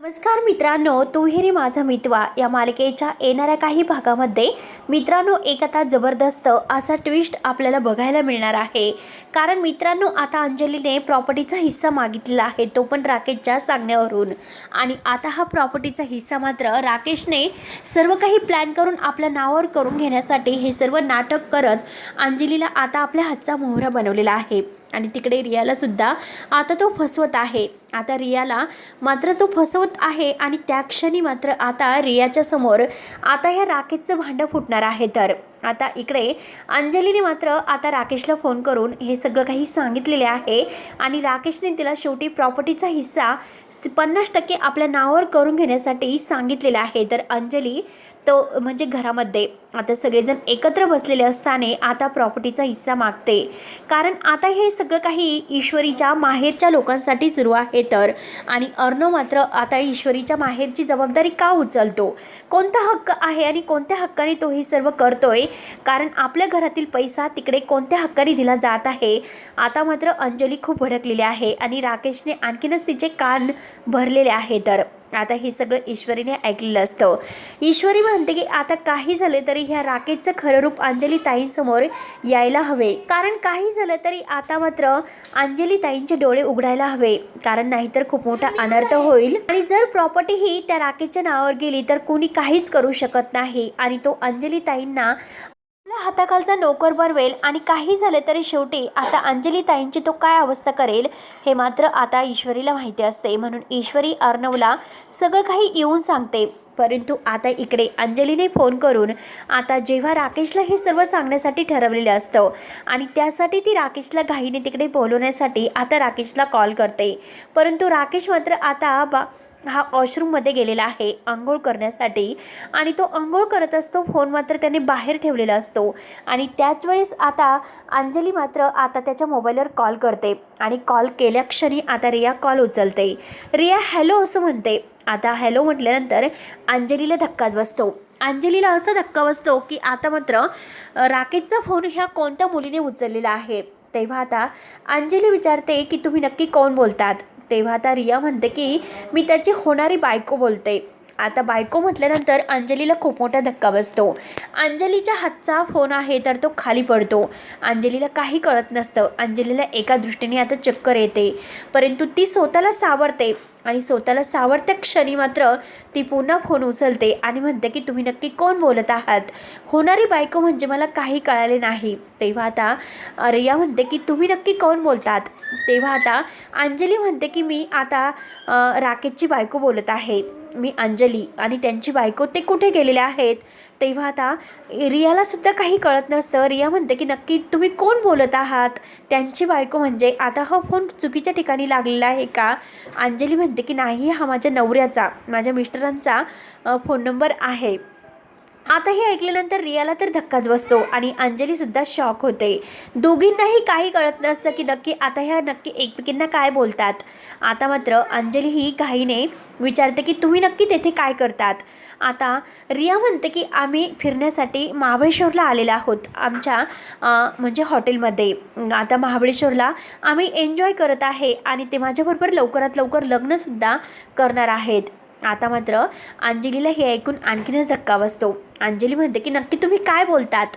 नमस्कार मित्रांनो, तू ही रे माझा मितवा या मालिकेच्या येणाऱ्या काही भागामध्ये मित्रांनो एक आता जबरदस्त असा ट्विस्ट आपल्याला बघायला मिळणार आहे. कारण मित्रांनो आता अंजलीने प्रॉपर्टीचा हिस्सा मागितलेला आहे, तो पण राकेशच्या सांगण्यावरून. आणि आता हा प्रॉपर्टीचा हिस्सा मात्र राकेशने सर्व काही प्लॅन करून आपल्या नावावर करून घेण्यासाठी हे सर्व नाटक करत अंजलीला आता आपल्या हातचा मोहरा बनवलेला आहे. आणि तिकडे रियाला सुद्धा आता तो फसवत आहे. आता रियाला मात्र तो फसवत आहे आणि त्या क्षणी मात्र आता रियाच्या समोर आता ह्या राकेशचं भांडं फुटणार आहे. तर आता इकडे अंजलीने मात्र आता राकेशला फोन करून हे सगळं काही सांगितलेले आहे. आणि राकेशने तिला शेवटी प्रॉपर्टीचा हिस्सा 50% आपल्या नावावर करून घेण्यासाठी सांगितलेला आहे. तर अंजली तो म्हणजे घरामध्ये आता सगळेजण एकत्र बसलेले असताना आता प्रॉपर्टीचा हिस्सा मागते. कारण आता हे सगळं काही ईश्वरीच्या माहेरच्या लोकांसाठी सुरू आहे. तर आणि अर्णव मात्र आता ईश्वरीच्या माहेरची जबाबदारी का उचलतो, कोणता हक्क आहे आणि कोणत्या हक्काने तो हे सर्व करतोय, कारण आपल्या घरातील पैसा तिकडे कोणत्या हक्काने दिला जात आहे. आता मात्र अंजली खूप भडकलेली आहे आणि राकेशने आणखीनच तिचे कान भरलेले आहे. तर आता हे सगळं ईश्वरीने ऐकलेलं असतं. ईश्वरी म्हणते की आता काही झाले तरी ह्या राकेशचं खरं रूप अंजली ताईंसमोर यायला हवे, कारण काही झालं तरी आता मात्र अंजली ताईंचे डोळे उघडायला हवे, कारण नाहीतर खूप मोठा अनर्थ होईल. आणि जर प्रॉपर्टी ही त्या राकेशच्या नावावर गेली तर कोणी काहीच करू शकत नाही आणि तो अंजली ताईंना हाताखालचा नोकर बनवेल. आणि काही झाले तरी शेवटी आता अंजली ताईंची तो काय अवस्था करेल हे मात्र आता ईश्वरीला माहिती असते. म्हणून ईश्वरी अर्णवला सगळं काही येऊन सांगते. परंतु आता इकडे अंजलीने फोन करून आता जेव्हा राकेशला हे सर्व सांगण्यासाठी ठरवलेलं असतं आणि त्यासाठी ती राकेशला घाईने तिकडे बोलवण्यासाठी आता राकेशला कॉल करते. परंतु राकेश मात्र आता हा वॉशरूममध्ये गेलेला आहे आंघोळ करण्यासाठी. आणि तो आंघोळ करत असतो, फोन मात्र त्याने बाहेर ठेवलेला असतो. आणि त्याच वेळेस आता अंजली मात्र आता त्याच्या मोबाईलवर कॉल करते आणि कॉल केल्या क्षणी आता रिया कॉल उचलते. रिया हॅलो असं म्हणते. आता हॅलो म्हटल्यानंतर अंजलीला धक्काच बसतो. अंजलीला असा धक्का बसतो की आता मात्र राकेशचा फोन ह्या कोणत्या मुलीने उचललेला आहे. तेव्हा आता अंजली विचारते की तुम्ही नक्की कोण बोलतात. तेव्हा आता रिया म्हणते की मी त्याची होणारी बायको बोलते. आता बायको म्हटल्यानंतर अंजलीला खूप मोठा धक्का बसतो. अंजलीच्या हातचा फोन आहे तर तो खाली पडतो. अंजलीला काही कळत नसतं. अंजलीला एका दृष्टीने आता चक्कर येते, परंतु ती स्वतःला सावरते आणि स्वतःला सावरत्या क्षणी मात्र ती पुन्हा फोन उचलते आणि म्हणते की तुम्ही नक्की कोण बोलत आहात, होणारी बायको म्हणजे मला काही कळाले नाही. तेव्हा आता रिया म्हणते की तुम्ही नक्की कोण बोलतात. तेव्हा आता अंजली म्हणते की मी आता राकेशची बायको बोलत आहे, मी अंजली. आणि त्यांची बायको ते कुठे गेलेले आहेत. तेव्हा आता रियाला सुद्धा काही कळत नसतं. रिया म्हणते की नक्की तुम्ही कोण बोलत आहात, त्यांची बायको म्हणजे आता हा फोन चुकीच्या ठिकाणी लागलेला आहे का. अंजली म्हणते की नाही, हा माझ्या नवऱ्याचा, माझ्या मिस्टरांचा फोन नंबर आहे. आता हे ऐकल्यानंतर रियाला तर धक्काच बसतो आणि अंजलीसुद्धा शॉक होते. दोघींनाही काही कळत नसतं की नक्की आता ह्या नक्की एकमेकींना काय बोलतात. आता मात्र अंजली ही घाईने विचारते की तुम्ही नक्की तेथे काय करतात. आता रिया म्हणते की आम्ही फिरण्यासाठी महाबळेश्वरला आलेलो आहोत, आमच्या म्हणजे हॉटेलमध्ये. आता महाबळेश्वरला आम्ही एन्जॉय करत आहे आणि ते माझ्याबरोबर लवकरात लवकर लग्नसुद्धा करणार आहेत. आता मात्र अंजलीला हे ऐकून आणखीनच धक्का बसतो. अंजली म्हणते की नक्की तुम्ही काय बोलतात.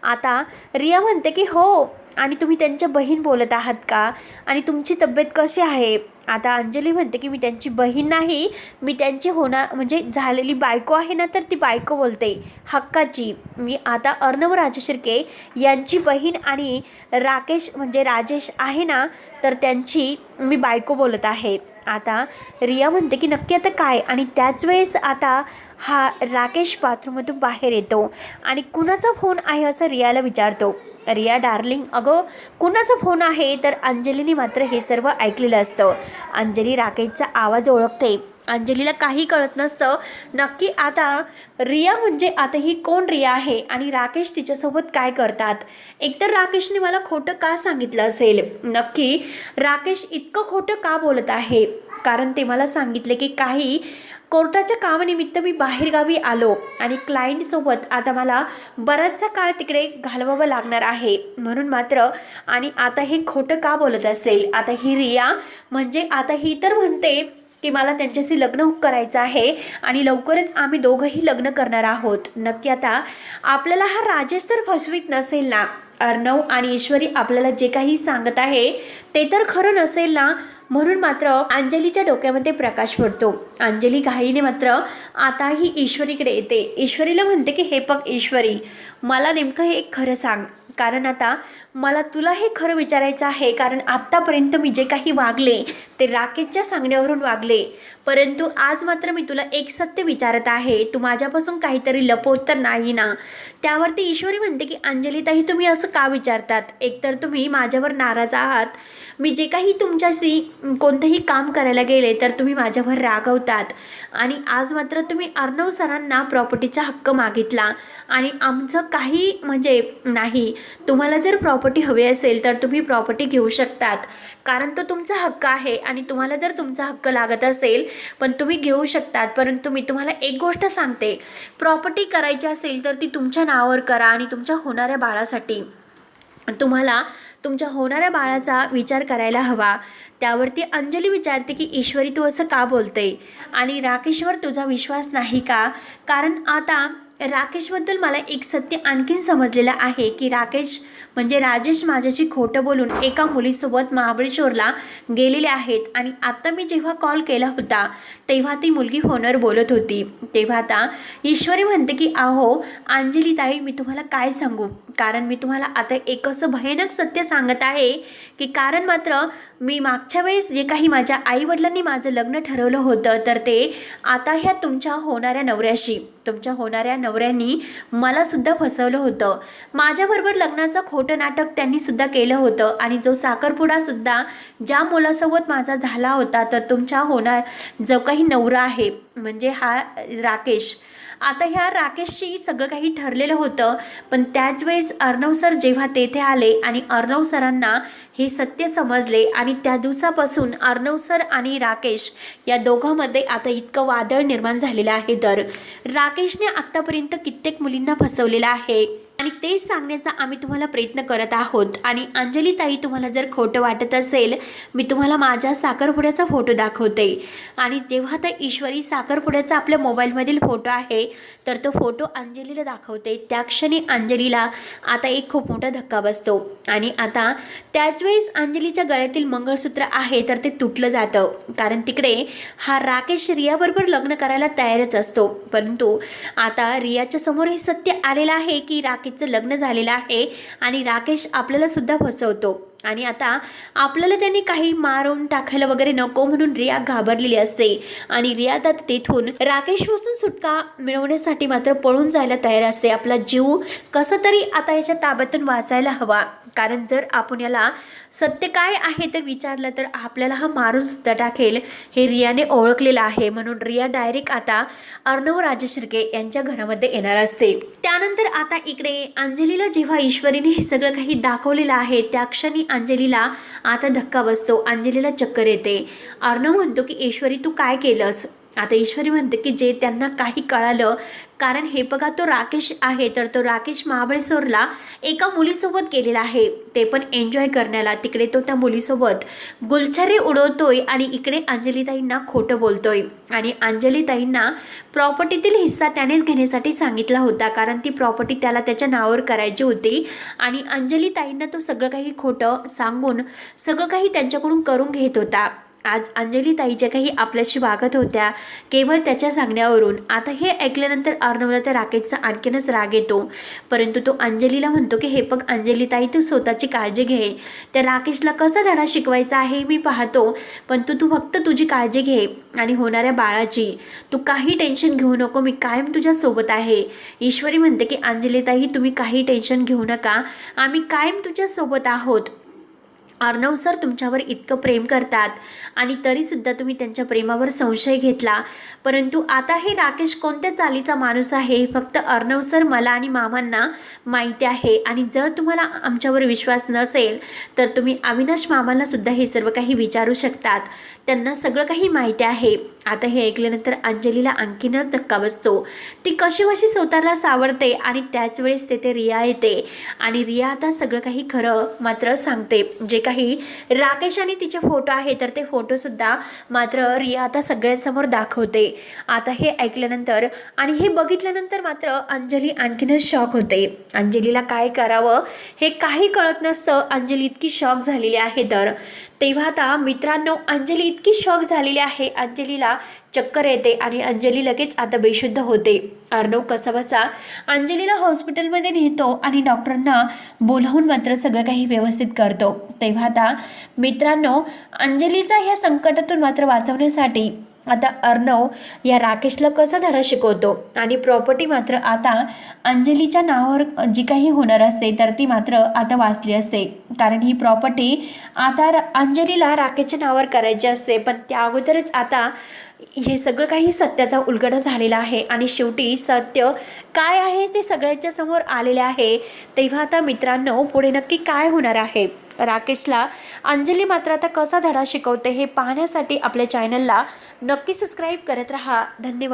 आता रिया म्हणते की हो, आणि तुम्ही त्यांच्या बहीण बोलत आहात का, आणि तुमची तब्येत कशी आहे. आता अंजली म्हणते की मी त्यांची बहीण नाही, मी त्यांची म्हणजे झालेली बायको आहे ना, तर ती बायको बोलते हक्काची. मी आता अर्णव राजशिर्के यांची बहीण आणि राकेश म्हणजे राजेश आहे ना, तर त्यांची मी बायको बोलत आहे. आता रिया म्हणते की नक्की आता काय. आणि त्याच वेळेस आता हा राकेश बाथरूममधून बाहेर येतो आणि कुणाचा फोन आहे असं रियाला विचारतो. रिया डार्लिंग, अगं कुणाचा फोन आहे. तर अंजलीने मात्र हे सर्व ऐकलेलं असतं. अंजली राकेशचा आवाज ओळखते. अंजलीला काही कळत नसतं नक्की आता रिया म्हणजे आता ही कोण रिया आहे आणि राकेश तिच्यासोबत काय करतात. एकतर राकेशने मला खोटं का सांगितलं असेल, नक्की राकेश इतकं खोटं का बोलत आहे. कारण ते मला सांगितले की काही कोर्टाच्या कामानिमित्त मी बाहेरगावी आलो आणि क्लायंटसोबत आता मला बराचसा काळ तिकडे घालवावं लागणार आहे, म्हणून मात्र. आणि आता हे खोटं का बोलत असेल. आता ही रिया म्हणजे आता ही तर म्हणते की मला त्यांच्याशी लग्न करायचं आहे आणि लवकरच आम्ही दोघंही लग्न करणार आहोत. नक्की आता आपल्याला हा राजेश तर फसवीत नसेल ना? अर्णव आणि ईश्वरी आपल्याला जे काही सांगत आहे ते तर खरं नसेल ना? म्हणून मात्र अंजलीच्या डोक्यामध्ये प्रकाश पडतो. अंजली घाईने मात्र आता ही ईश्वरीकडे येते. ईश्वरीला म्हणते की हे बघ ईश्वरी, मला नेमकं हे खरं सांग, कारण आता मला तुला हे खरं विचारायचं आहे. कारण आत्तापर्यंत मी जे काही वागले ते राकेशच्या सांगण्यावरून वागले, परंतु आज मात्र मी तुला एक सत्य विचारत आहे. तू माझ्यापासून काहीतरी लपवत तर नाही ना? त्यावरती ईश्वरी म्हणते की अंजलीताई, तुम्ही असं का विचारतात? एकतर तुम्ही माझ्यावर नाराज आहात. मी जे काही तुमच्याशी कोणतंही काम करायला गेले तर तुम्ही माझ्यावर रागवतात, आणि आज मात्र तुम्ही अर्णव सरांना प्रॉपर्टीचा हक्क मागितला आणि आमचं काही म्हणजे नाही. तुम्हाला जर प्रॉपर्टी हवी असेल तर तुम्ही प्रॉपर्टी घेऊ शकतात, कारण तो तुमचा हक्क आहे आणि तुम्हाला जर तुमचा हक्क लागत असेल पण तुम्ही घेऊ शकतात. परंतु मी तुम्हाला एक गोष्ट सांगते, प्रॉपर्टी करायची असेल तर ती तुमच्या नावावर करा आणि तुमच्या होणाऱ्या बाळासाठी. तुम्हाला तुमच्या होणाऱ्या बाळाचा विचार करायला हवा. त्यावरती अंजली विचारते की ईश्वरी, तू असं का बोलते आणि राकेशवर तुझा विश्वास नाही का? कारण आता राकेशबद्दल मला एक सत्य आणखीन समजलेलं आहे की राकेश म्हणजे राजेश माझ्याशी खोटं बोलून एका मुलीसोबत महाबळेश्वरला गेलेले आहेत. आणि आता मी जेव्हा कॉल केला होता तेव्हा ती मुलगी फोनवर बोलत होती. तेव्हा आता ईश्वरी म्हणते की अहो अंजलीताई, मी तुम्हाला काय सांगू, कारण मी तुम्हाला आता एक असं भयानक सत्य सांगत आहे की कारण मात्र मी मागच्या वेळेस जे काही माझ्या आईवडिलांनी माझं लग्न ठरवलं होतं तर ते आता ह्या तुमच्या होणाऱ्या नवऱ्यांनी मला सुद्धा फसवलं होतं. माझ्याबरोबर लग्नाचं खोटं नाटक त्यांनी सुद्धा केलं होतं. आणि जो साखरपुडा सुद्धा ज्या मुलासोबत माझा झाला होता तर तुमच्या होणार जो काही नवरा आहे म्हणजे हा राकेश, आता ह्या राकेशशी सगळं काही ठरलेलं होतं. पण त्याच वेळेस अर्णव सर जेव्हा तेथे आले आणि अर्णव सरांना हे सत्य समजले आणि त्या दिवसापासून अर्णव सर आणि राकेश या दोघांमध्ये आता इतकं वादळ निर्माण झालेलं आहे. तर राकेशने आत्तापर्यंत कित्येक मुलींना फसवलेलं आहे आणि तेच सांगण्याचा आम्ही तुम्हाला प्रयत्न करत आहोत. आणि अंजलीताई, तुम्हाला जर खोटं वाटत असेल, मी तुम्हाला माझ्या साखरपुड्याचा फोटो दाखवते. आणि जेव्हा त्या ईश्वरी साखरपुड्याचा आपल्या मोबाईलमधील फोटो आहे तर तो फोटो अंजलीला दाखवते. त्या क्षणी अंजलीला आता एक खूप मोठा धक्का बसतो. आणि आता त्याच वेळेस अंजलीच्या गळ्यातील मंगळसूत्र आहे तर ते तुटलं जातं, कारण तिकडे हा राकेश रियाबरोबर लग्न करायला तयारच असतो. परंतु आता रियाच्या समोर हे सत्य आलेलं आहे की राकेशचं लग्न झालेलं आहे आणि राकेश आपल्याला सुद्धा फसवतो. आणि आता आपल्याला त्यांनी काही मारून टाकायला वगैरे नको म्हणून रिया घाबरलेली असते. आणि रिया तर तेथून राकेशपासून सुटका मिळवण्यासाठी मात्र पळून जायला तयार असते. आपला जीव कसं तरी आता याच्या ताब्यातून वाचायला हवा, कारण जर आपण याला सत्य काय आहे तर विचारलं तर आपल्याला हा मारून सुद्धा टाकेल हे रियाने ओळखलेलं आहे. म्हणून रिया डायरेक्ट आता अर्णव राजशिर्के यांच्या घरामध्ये येणार असते. त्यानंतर आता इकडे अंजलीला जेव्हा ईश्वरीने हे सगळं काही दाखवलेलं आहे त्या क्षणी अंजलीला आता धक्का बसतो. अंजलीला चक्कर येते. अर्णव म्हणतो की ईश्वरी, तू काय केलंस? आता ईश्वरी म्हणते की जे त्यांना काही कळालं, कारण हे बघा तो राकेश आहे तर तो राकेश महाबळेश्वरला एका मुलीसोबत गेलेला आहे, ते पण एन्जॉय करण्याला. तिकडे तो त्या मुलीसोबत गुलछर्रे उडवतोय आणि इकडे अंजलीताईंना खोटं बोलतोय. आणि अंजलीताईंना प्रॉपर्टीतील हिस्सा त्यानेच घेण्यासाठी सांगितला होता, कारण ती प्रॉपर्टी त्याला त्याच्या नावावर करायची होती. आणि अंजलीताईंना तो सगळं काही खोटं सांगून सगळं काही त्यांच्याकडून करून घेत होता. आज अंजलीताई ज्या काही आपल्याशी वागत होत्या केवळ त्याच्या सांगण्यावरून, आता हे ऐकल्यानंतर अर्णवला त्या राकेशचा आणखीनच राग येतो. परंतु तो अंजलीला म्हणतो की हे बघ अंजलीताई, तू स्वतःची काळजी घे. त्या राकेशला कसा धडा शिकवायचा आहे मी पाहतो, पण तू फक्त तुझी काळजी घे आणि होणाऱ्या बाळाची तू काही टेन्शन घेऊ नको, मी कायम तुझ्यासोबत आहे. ईश्वरी म्हणते की अंजलीताई, तुम्ही काही टेन्शन घेऊ नका, आम्ही कायम तुझ्यासोबत आहोत. अर्णव सर तुमच्यावर इतकं प्रेम करतात आणि तरीसुद्धा तुम्ही त्यांच्या प्रेमावर संशय घेतला. परंतु आता हे राकेश कोणत्या चालीचा माणूस आहे हे फक्त अर्णव सर, मला आणि मामांना माहिती आहे. आणि जर तुम्हाला आमच्यावर विश्वास नसेल तर तुम्ही अविनाश मामांना सुद्धा हे सर्व काही विचारू शकतात, त्यांना सगळं काही माहिती आहे. आता हे ऐकल्यानंतर अंजलीला आणखीनच धक्का बसतो. ती कशी स्वतःला सावरते आणि त्याच वेळेस तेथे रिया येते आणि रिया आता सगळं काही खरं मात्र सांगते. जे काही राकेश आणि तिचे फोटो आहे तर ते फोटोसुद्धा मात्र रिया आता सगळ्यांसमोर दाखवते. आता हे ऐकल्यानंतर आणि हे बघितल्यानंतर मात्र अंजली आणखीनच शॉक होते. अंजलीला काय करावं हे काही कळत नसतं. अंजली इतकी शॉक झालेली आहे. तर तेव्हा आता मित्रांनो अंजली इतकी शॉक झालेली आहे. अंजलीला चक्कर येते आणि अंजली लगेच आता बेशुद्ध होते. अर्णव कसाबसा अंजलीला हॉस्पिटलमध्ये नेतो आणि डॉक्टरांना बोलावून मात्र सगळं काही व्यवस्थित करतो. तेव्हा आता मित्रांनो अंजलीचा ह्या संकटातून मात्र वाचवण्यासाठी आता अर्णव या राकेशला कसा धडा शिकवतो आणि प्रॉपर्टी मात्र आता अंजलीच्या नावावर जी काही होणार असते तर ती मात्र आता वाचली असते. कारण ही प्रॉपर्टी आता अंजलीला राकेशच्या नावावर करायची असते. पण त्या अगोदरच आता हे सगळं काही सत्याचा उलगडा झालेला आहे आणि शेवटी सत्य काय आहे ते सगळ्यांच्या समोर आलेले आहे. तेव्हा आता मित्रांनो पुढे नक्की काय होणार आहे, राकेशला अंजली मात्र आता कसा धडा शिकवते हे पाहण्यासाठी आपल्या चॅनलला नक्की सबस्क्राईब करत राहा. धन्यवाद.